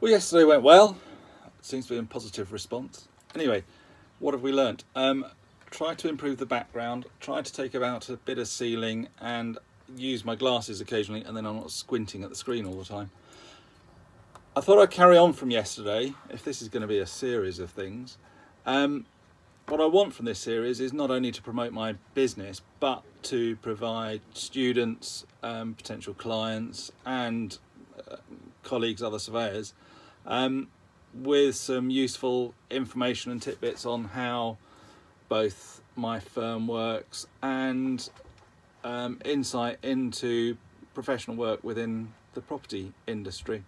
Well, yesterday went well. Seems to be a positive response. Anyway, what have we learnt? Try to improve the background, try to take about a bit of ceiling and use my glasses occasionally, and then I'm not squinting at the screen all the time. I thought I'd carry on from yesterday, if this is going to be a series of things. What I want from this series is not only to promote my business, but to provide students, potential clients and colleagues, other surveyors, with some useful information and tidbits on how both my firm works and insight into professional work within the property industry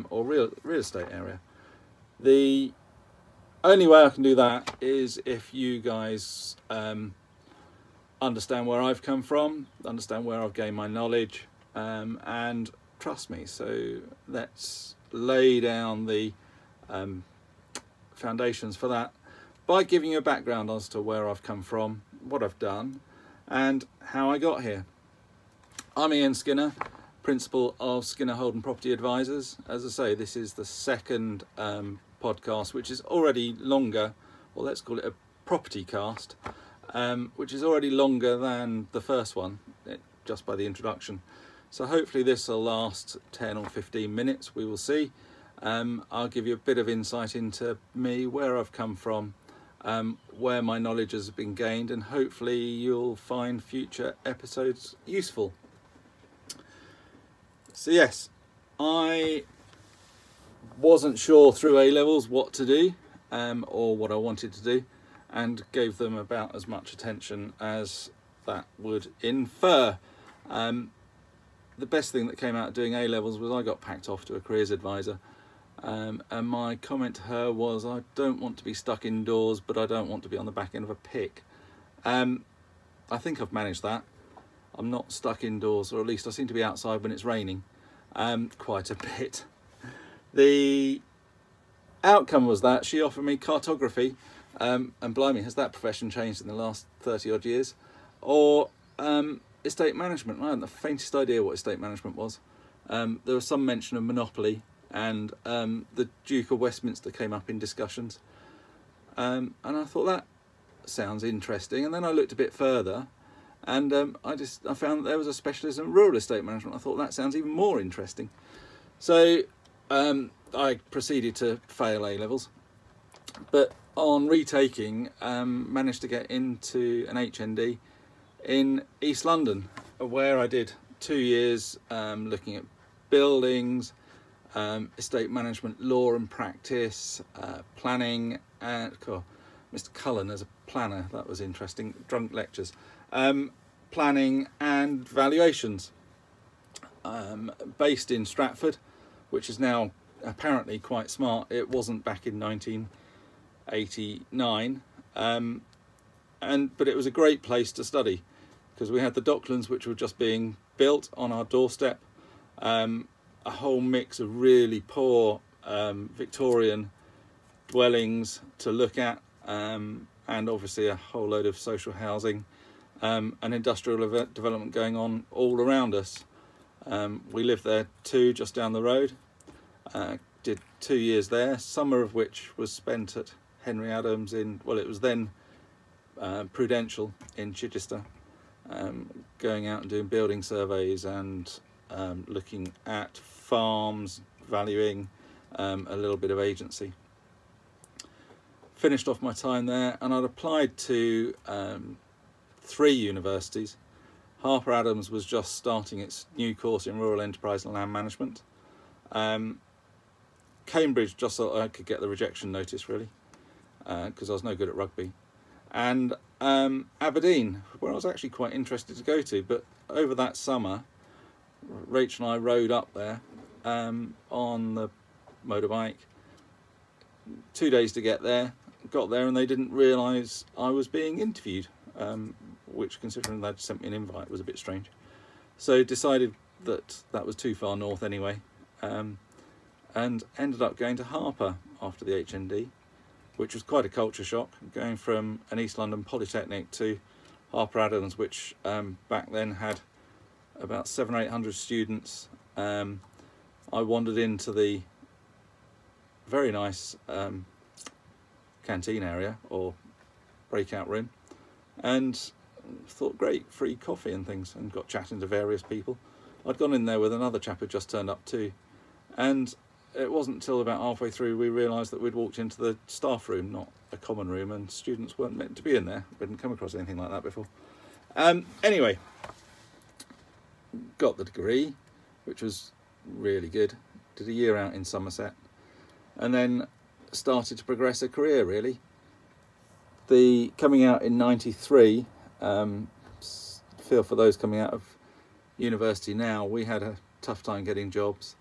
or real estate area. The only way I can do that is if you guys understand where I've come from, understand where I've gained my knowledge, and trust me. So let's lay down the foundations for that by giving you a background as to where I've come from, what I've done, and how I got here. I'm Iain Skinner, Principal of Skinner Holden Property Advisors. As I say, this is the second podcast, which is already longer, or let's call it a Propertycast, which is already longer than the first one, just by the introduction. So hopefully this will last 10 or 15 minutes, we will see. I'll give you a bit of insight into me, where I've come from, where my knowledge has been gained, and hopefully you'll find future episodes useful. So yes, I wasn't sure through A-levels what to do or what I wanted to do, and gave them about as much attention as that would infer. The best thing that came out of doing A-levels was I got packed off to a careers advisor, and my comment to her was, I don't want to be stuck indoors, but I don't want to be on the back end of a pick. I think I've managed that. I'm not stuck indoors, or at least I seem to be outside when it's raining quite a bit. The outcome was that she offered me cartography, and blimey, has that profession changed in the last 30 odd years, or estate management. I hadn't the faintest idea what estate management was. There was some mention of monopoly, and the Duke of Westminster came up in discussions, and I thought that sounds interesting. And then I looked a bit further, and I found that there was a specialism in rural estate management. I thought that sounds even more interesting. So I proceeded to fail A-levels, but on retaking managed to get into an HND in East London, where I did 2 years looking at buildings, estate management, law and practice, planning, and Mr. Cullen as a planner, that was interesting, drunk lectures, planning and valuations, based in Stratford, which is now apparently quite smart. It wasn't back in 1989, but it was a great place to study, because we had the Docklands, which were just being built on our doorstep, a whole mix of really poor Victorian dwellings to look at, and obviously a whole load of social housing and industrial development going on all around us. We lived there too, just down the road. Did 2 years there, summer of which was spent at Henry Adams in, well, it was then Prudential in Chichester, going out and doing building surveys and looking at farms, valuing, a little bit of agency. Finished off my time there, and I'd applied to 3 universities. Harper Adams was just starting its new course in rural enterprise and land management. Cambridge, just so I could get the rejection notice, really, because I was no good at rugby. And Aberdeen, where I was actually quite interested to go to, but over that summer Rachel and I rode up there on the motorbike, 2 days to get there. Got there and they didn't realise I was being interviewed, which, considering they'd sent me an invite, was a bit strange. So decided that that was too far north anyway, and ended up going to Harper after the HND, which was quite a culture shock, going from an East London Polytechnic to Harper Adams, which back then had about 700 or 800 students. I wandered into the very nice canteen area or breakout room, and thought, great, free coffee and things, and got chatting to various people. I'd gone in there with another chap who just turned up too, and it wasn't until about halfway through we realised that we'd walked into the staff room, not a common room, and students weren't meant to be in there. We hadn't come across anything like that before. Anyway, got the degree, which was really good. Did a year out in Somerset, and then started to progress a career really. The coming out in '93, feel for those coming out of university now, we had a tough time getting jobs.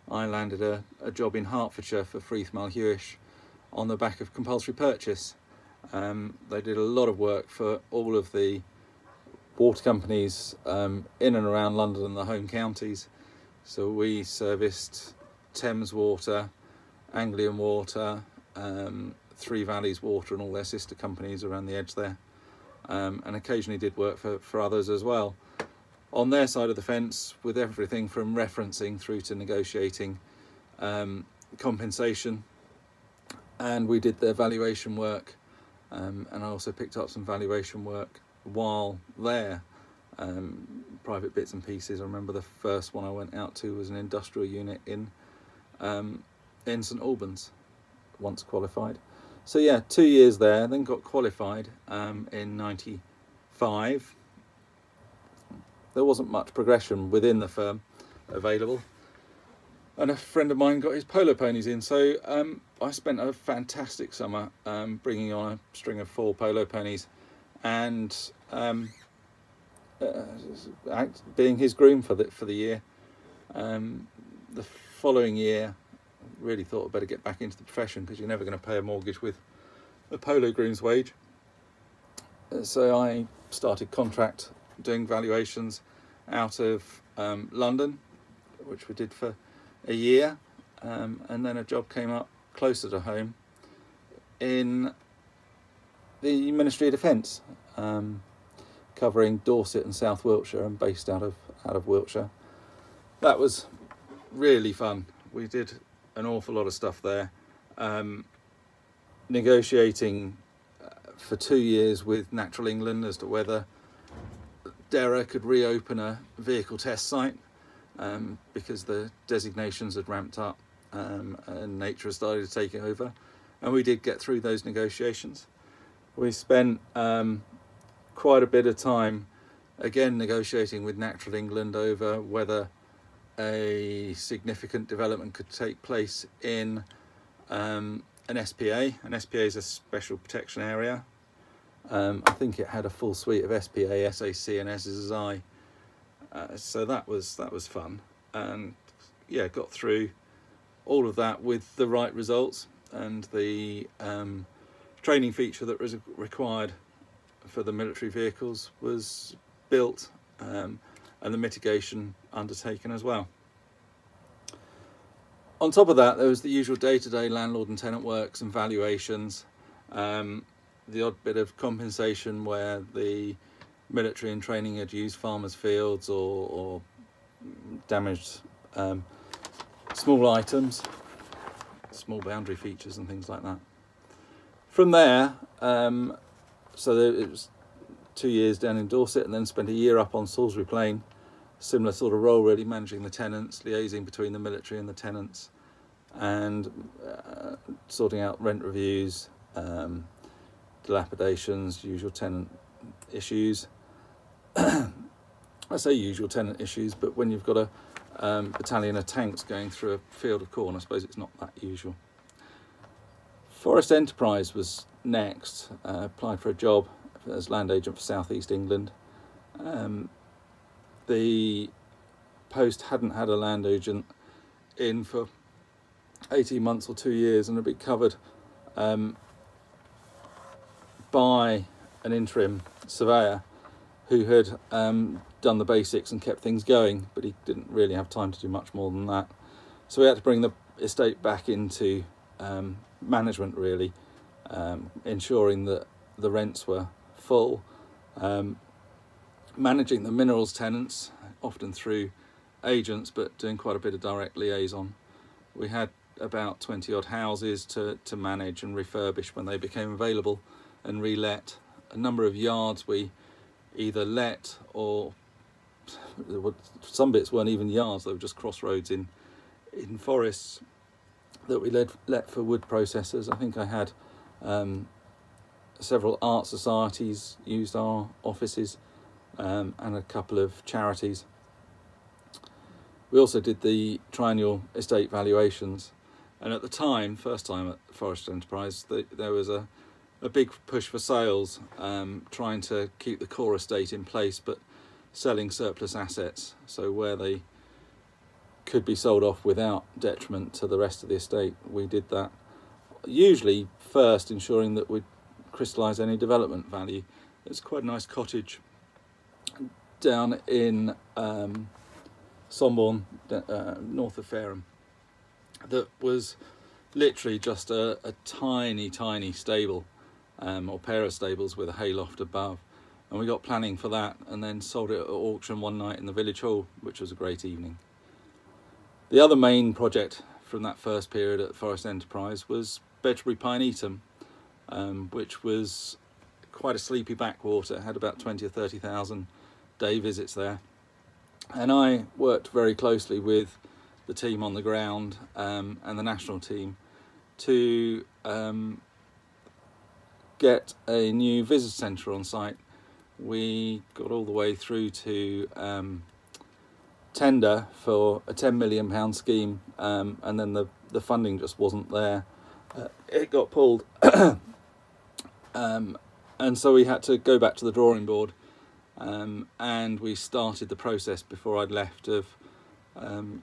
I landed a job in Hertfordshire for Freeth Malhewish on the back of compulsory purchase. They did a lot of work for all of the water companies in and around London and the home counties. So we serviced Thames Water, Anglian Water, Three Valleys Water and all their sister companies around the edge there, and occasionally did work for others as well. On their side of the fence, with everything from referencing through to negotiating compensation, and we did their valuation work, and I also picked up some valuation work while there, private bits and pieces. I remember the first one I went out to was an industrial unit in St Albans, once qualified. So yeah, 2 years there, then got qualified in '95. There wasn't much progression within the firm available, and a friend of mine got his polo ponies in, so I spent a fantastic summer bringing on a string of 4 polo ponies and being his groom for the year. The following year, really thought I'd better get back into the profession, because you're never going to pay a mortgage with a polo groom's wage. So I started contract doing valuations out of London, which we did for a year, and then a job came up closer to home in the Ministry of Defence, covering Dorset and South Wiltshire, and based out of Wiltshire. That was really fun. We did an awful lot of stuff there, negotiating for 2 years with Natural England as to whether DERA could reopen a vehicle test site, because the designations had ramped up and nature had started to take it over, and we did get through those negotiations. We spent quite a bit of time again negotiating with Natural England over whether a significant development could take place in an SPA. An SPA is a special protection area. I think it had a full suite of SPA, SAC and SSI, so that was fun, and yeah, got through all of that with the right results, and the training feature that was required for the military vehicles was built, and the mitigation undertaken as well. On top of that, there was the usual day-to-day landlord and tenant works and valuations, the odd bit of compensation where the military and training had used farmers' fields or damaged small items, small boundary features and things like that. From there, so it was 2 years down in Dorset, and then spent a year up on Salisbury Plain. Similar sort of role really, managing the tenants, liaising between the military and the tenants, and sorting out rent reviews, dilapidations, usual tenant issues. I say usual tenant issues, but when you've got a battalion of tanks going through a field of corn, I suppose it's not that usual. Forest Enterprise was next. Applied for a job as land agent for South East England. The post hadn't had a land agent in for 18 months or 2 years, and had been covered by an interim surveyor who had done the basics and kept things going, but he didn't really have time to do much more than that. So we had to bring the estate back into management really, ensuring that the rents were full, managing the minerals tenants, often through agents, but doing quite a bit of direct liaison. We had about 20 odd houses to manage and refurbish when they became available and relet. A number of yards we either let, or some bits weren't even yards, they were just crossroads in forests that we let for wood processors. I think I had several art societies used our offices, and a couple of charities. We also did the triennial estate valuations, and at the time, first time at Forest Enterprise, there was a big push for sales, trying to keep the core estate in place but selling surplus assets, so where they could be sold off without detriment to the rest of the estate, we did that. Usually first ensuring that we'd crystallise any development value. It's quite a nice cottage down in Sombourne, north of Fareham, that was literally just a tiny stable, or pair of stables with a hayloft above, and we got planning for that and then sold it at auction one night in the village hall, which was a great evening. The other main project from that first period at Forest Enterprise was Bedgebury Pineaton, which was quite a sleepy backwater. It had about 20 or 30,000 day visits there, and I worked very closely with the team on the ground and the national team to get a new visitor centre on site. We got all the way through to tender for a £10 million scheme, and then the funding just wasn't there. It got pulled, and so we had to go back to the drawing board, and we started the process before I'd left of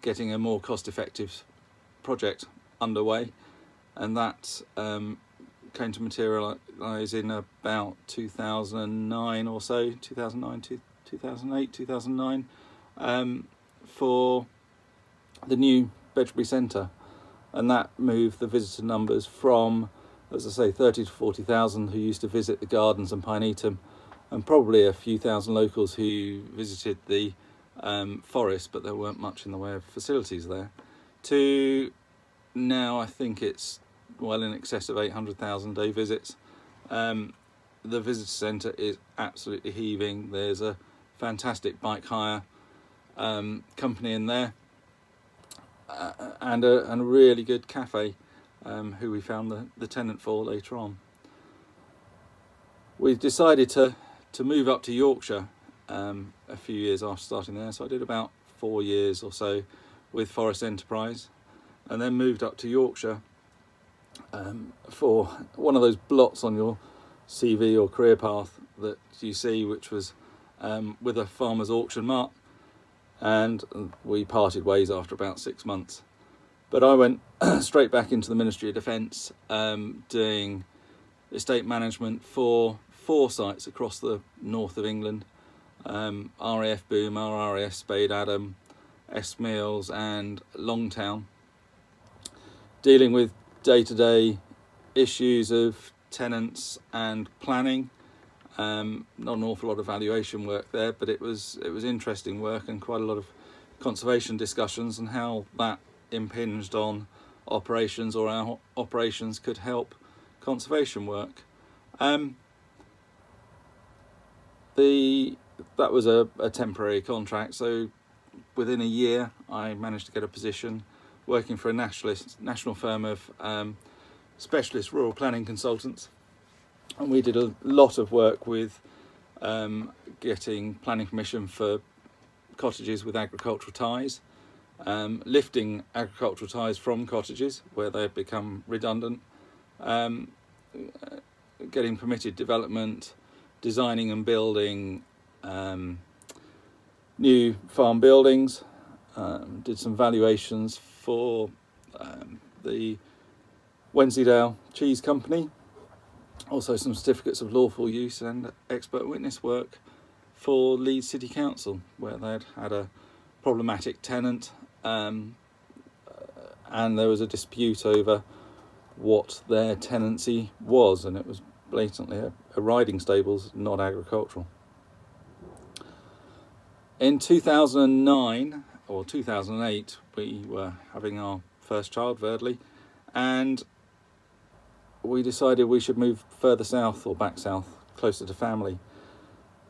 getting a more cost-effective project underway, and that came to materialise in about 2009 or so, 2008, 2009, for the new Bedgebury Centre, and that moved the visitor numbers from, as I say, 30 to 40,000 who used to visit the gardens and Pineaton, and probably a few thousand locals who visited the forest, but there weren't much in the way of facilities there, to now I think it's well in excess of 800,000 day visits. The visitor centre is absolutely heaving. There's a fantastic bike hire company in there, and a really good cafe, who we found the tenant for later on. We decided to move up to Yorkshire a few years after starting there, so I did about 4 years or so with Forest Enterprise, and then moved up to Yorkshire for one of those blots on your CV or career path that you see, which was with a farmer's auction mart, and we parted ways after about 6 months. But I went straight back into the Ministry of Defence, doing estate management for 4 sites across the north of England, RAF Boom, RAF Spade Adam, Esmeals and Longtown, dealing with day-to-day issues of tenants and planning. Not an awful lot of valuation work there, but it was interesting work, and quite a lot of conservation discussions and how that impinged on operations, or how operations could help conservation work. That was a temporary contract, so within a year I managed to get a position working for a national firm of specialist rural planning consultants, and we did a lot of work with getting planning permission for cottages with agricultural ties, lifting agricultural ties from cottages where they had become redundant, getting permitted development, designing and building new farm buildings, did some valuations for the Wensleydale Cheese Company, also some certificates of lawful use and expert witness work for Leeds City Council, where they'd had a problematic tenant, and there was a dispute over what their tenancy was, and it was blatantly a riding stables, not agricultural. In 2009 or 2008, we were having our first child, Verdley, and we decided we should move further south, or back south, closer to family.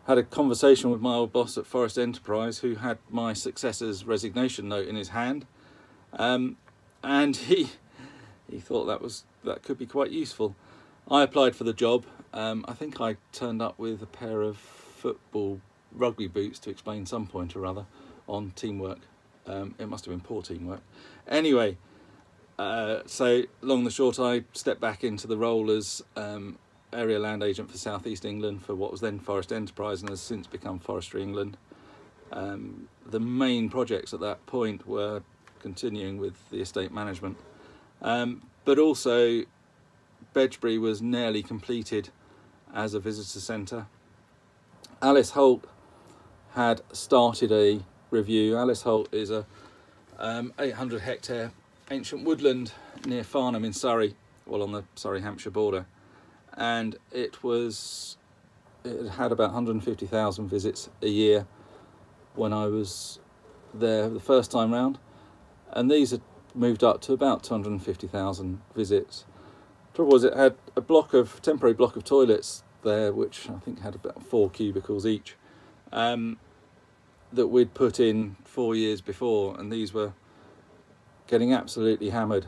Had a conversation with my old boss at Forest Enterprise, who had my successor's resignation note in his hand, and he thought that could be quite useful. I applied for the job. I think I turned up with a pair of rugby boots to explain some point or other on teamwork. It must have been poor teamwork. Anyway, so long the short, I stepped back into the role as area land agent for South East England for what was then Forest Enterprise and has since become Forestry England. The main projects at that point were continuing with the estate management, but also Bedgebury was nearly completed as a visitor centre. Alice Holt had started a review. Alice Holt is a 800 hectare ancient woodland near Farnham in Surrey, well, on the Surrey-Hampshire border, and it had about 150,000 visits a year when I was there the first time round, and these had moved up to about 250,000 visits. The trouble was, it had a temporary block of toilets there, which I think had about 4 cubicles each, that we'd put in 4 years before, and these were getting absolutely hammered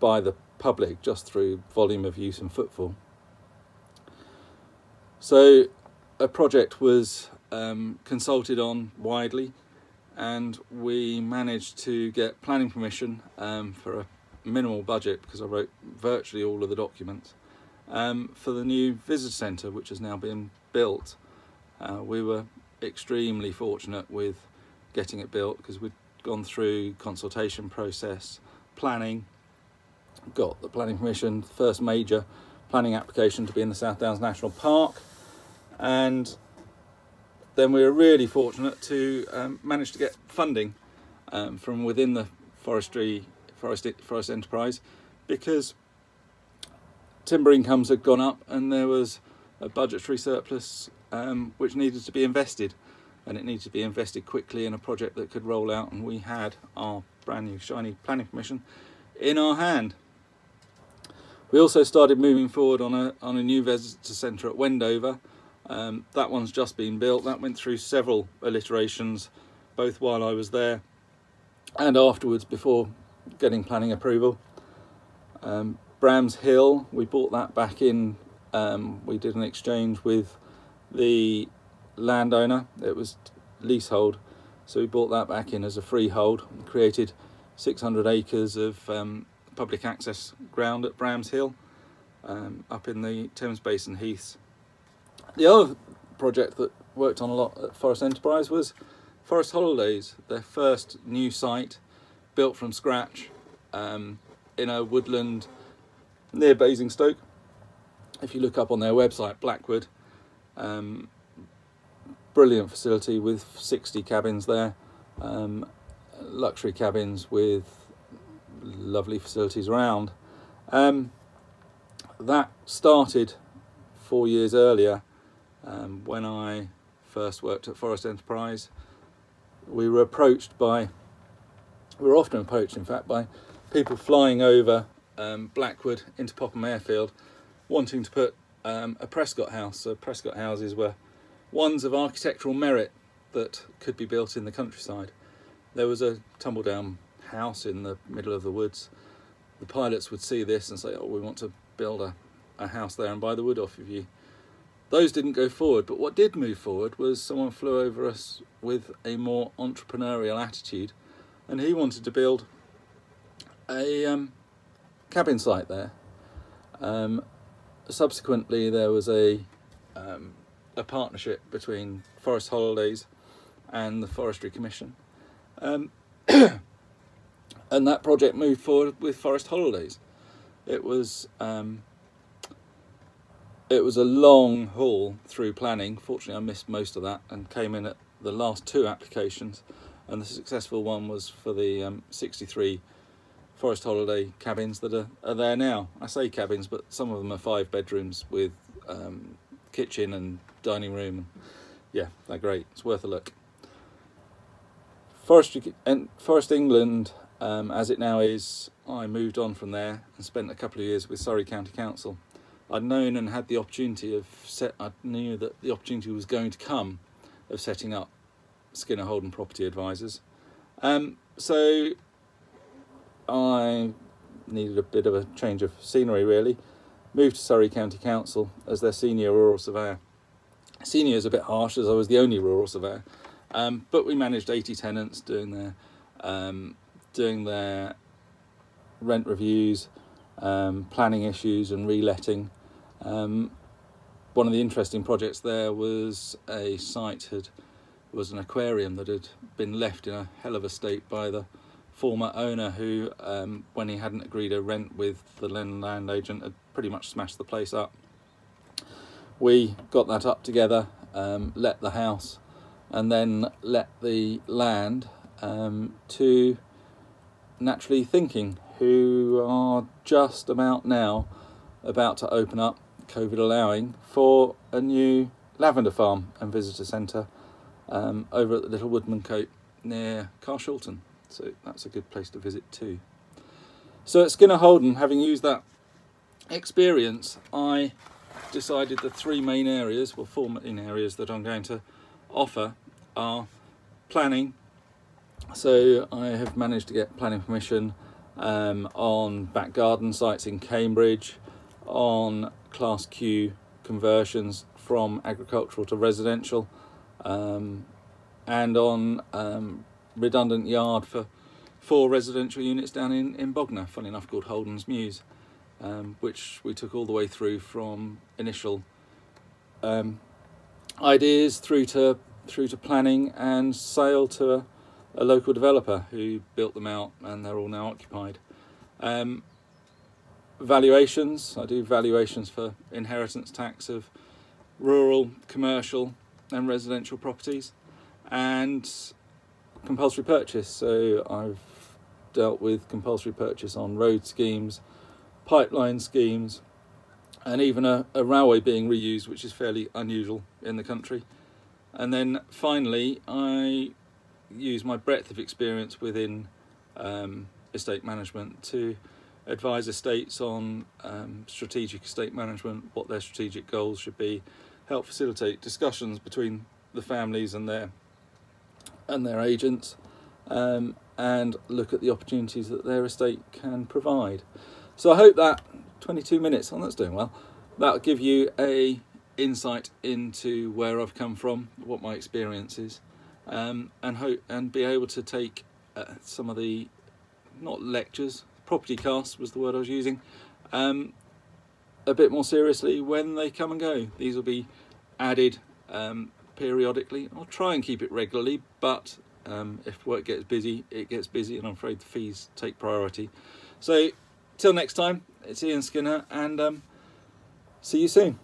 by the public just through volume of use and footfall. So a project was consulted on widely, and we managed to get planning permission for a minimal budget, because I wrote virtually all of the documents, for the new visitor centre, which has now been built. We were extremely fortunate with getting it built, because we'd gone through consultation process, planning, got the planning permission, first major planning application to be in the South Downs National Park, and then we were really fortunate to manage to get funding from within the Forest Enterprise, because timber incomes had gone up and there was a budgetary surplus which needed to be invested, and it needed to be invested quickly in a project that could roll out, and we had our brand new shiny planning permission in our hand. We also started moving forward on a new visitor centre at Wendover. That one's just been built. That went through several alliterations, both while I was there and afterwards, before getting planning approval. Brams Hill, we bought that back in, we did an exchange with the landowner. It was leasehold, so we bought that back in as a freehold and created 600 acres of public access ground at Brams Hill, up in the Thames Basin Heaths. The other project that worked on a lot at Forest Enterprise was Forest Holidays, their first new site, built from scratch in a woodland near Basingstoke. If you look up on their website, Blackwood, brilliant facility with 60 cabins there, luxury cabins with lovely facilities around. That started 4 years earlier, when I first worked at Forest Enterprise. We were often approached, in fact, by people flying over Blackwood into Popham Airfield, wanting to put a Prescott house. So Prescott houses were ones of architectural merit that could be built in the countryside. There was a tumble-down house in the middle of the woods. The pilots would see this and say, oh, we want to build a house there and buy the wood off of you. Those didn't go forward, but what did move forward was someone flew over us with a more entrepreneurial attitude, and he wanted to build a cabin site there. Subsequently, there was a partnership between Forest Holidays and the Forestry Commission, and that project moved forward with Forest Holidays. It was a long haul through planning. Fortunately, I missed most of that and came in at the last 2 applications, and the successful one was for the 63 Forest Holiday cabins that are there now. I say cabins, but some of them are 5 bedrooms with kitchen and dining room. Yeah, they're great. It's worth a look. Forest England as it now is, I moved on from there and spent a couple of years with Surrey County Council. I'd known and had the opportunity I knew that the opportunity was going to come of setting up Skinner Holden Property Advisors. So I needed a bit of a change of scenery really. Moved to Surrey County Council as their senior rural surveyor. Senior is a bit harsh as I was the only rural surveyor, but we managed 80 tenants doing their rent reviews, planning issues and reletting. One of the interesting projects there was was an aquarium that had been left in a hell of a state by the former owner who, when he hadn't agreed a rent with the land agent, had pretty much smashed the place up. We got that up together, let the house, and then let the land to Naturally Thinking, who are just about to open up, COVID allowing, for a new lavender farm and visitor centre over at the Little Woodman Cote near Carshalton. So that's a good place to visit too. So at Skinner Holden, having used that experience, I decided the four main areas that I'm going to offer are planning. So I have managed to get planning permission on back garden sites in Cambridge, on Class Q conversions from agricultural to residential, and on redundant yard for 4 residential units down in Bognor, funny enough, called Holden's Mews, which we took all the way through from initial ideas through to planning and sale to a local developer who built them out, and they're all now occupied. Valuations, I do valuations for inheritance tax of rural, commercial and residential properties, and compulsory purchase. So I've dealt with compulsory purchase on road schemes, pipeline schemes, and even a railway being reused, which is fairly unusual in the country. And then finally, I use my breadth of experience within estate management to advise estates on strategic estate management, what their strategic goals should be, help facilitate discussions between the families and their agents, and look at the opportunities that their estate can provide. So I hope that 22 minutes, that's doing well, that'll give you a insight into where I've come from, what my experience is, and be able to take some of the, not lectures, propertycasts was the word I was using, a bit more seriously when they come and go. These will be added periodically. I'll try and keep it regularly, but if work gets busy, it gets busy, and I'm afraid the fees take priority. So till next time, it's Iain Skinner, and see you soon.